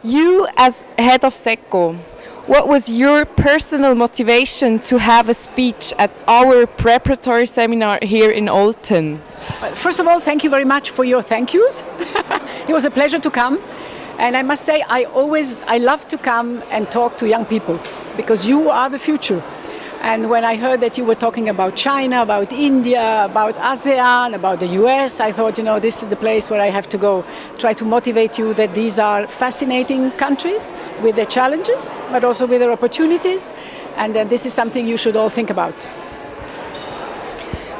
You, as head of SECO, what was your personal motivation to have a speech at our preparatory seminar here in Olten? Well, first of all, thank you very much for your thank yous. It was a pleasure to come. And I must say, I love to come and talk to young people because you are the future. And when I heard that you were talking about China, about India, about ASEAN, about the US, I thought, this is the place where I have to go, try to motivate you that these are fascinating countries with their challenges, but also with their opportunities. And this is something you should all think about.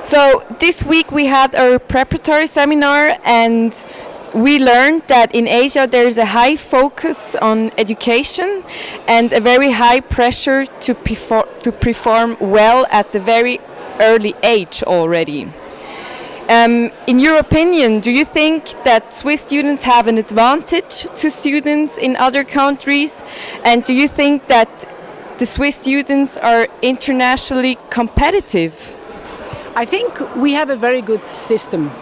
So this week we had our preparatory seminar, and we learned that in Asia there is a high focus on education and a very high pressure to perform well at the very early age already. In your opinion, do you think that Swiss students have an advantage to students in other countries? And do you think that the Swiss students are internationally competitive? I think we have a very good system.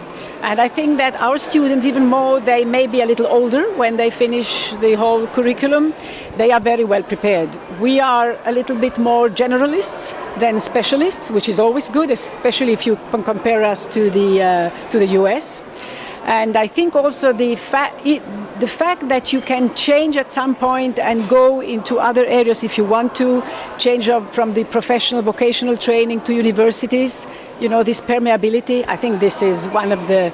And I think that our students, even more, they may be a little older when they finish the whole curriculum, they are very well prepared. We are a little bit more generalists than specialists, which is always good, especially if you compare us to the US. And I think also the fact that you can change at some point and go into other areas if you want to, change from the professional vocational training to universities, this permeability, I think this is one of the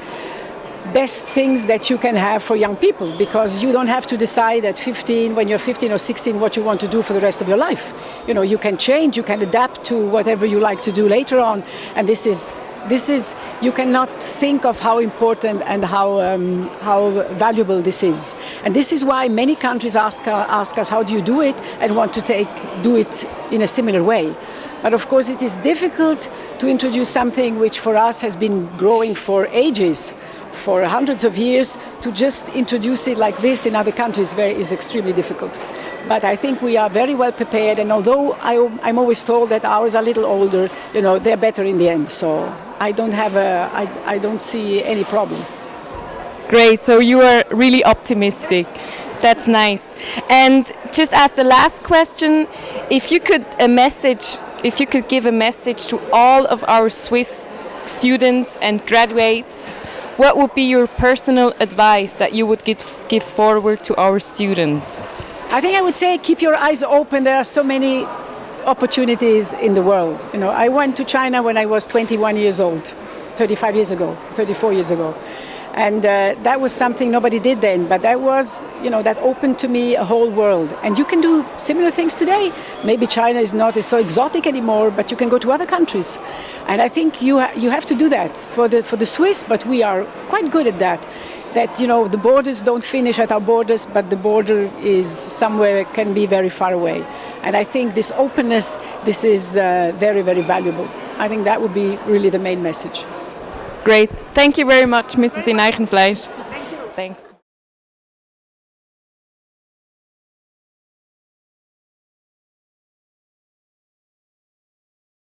best things that you can have for young people, because you don't have to decide at 15, when you're 15 or 16, what you want to do for the rest of your life. You can change, you can adapt to whatever you like to do later on, and this is, you cannot think of how important and how valuable this is. And this is why many countries ask us, how do you do it, and want to do it in a similar way. But of course it is difficult to introduce something which for us has been growing for ages, for hundreds of years, to just introduce it like this in other countries is extremely difficult. But I think we are very well prepared, and although I'm always told that ours are a little older, they're better in the end. So I don't see any problem. Great, so you are really optimistic. Yes. That's nice. And just as the last question, if you could give a message to all of our Swiss students and graduates, what would be your personal advice that you would give forward to our students? I think I would say keep your eyes open. There are so many opportunities in the world. I went to China when I was 21 years old, 34 years ago. And that was something nobody did then, but that was, that opened to me a whole world. And you can do similar things today. Maybe China is not so exotic anymore, but you can go to other countries. And I think you have to do that for the Swiss, but we are quite good at that. That, the borders don't finish at our borders, but the border is somewhere, can be very far away. And I think this openness, this is very, very valuable. I think that would be really the main message. Great. Thank you very much, Mrs. Ineichen-Fleisch. Thank you. Thanks.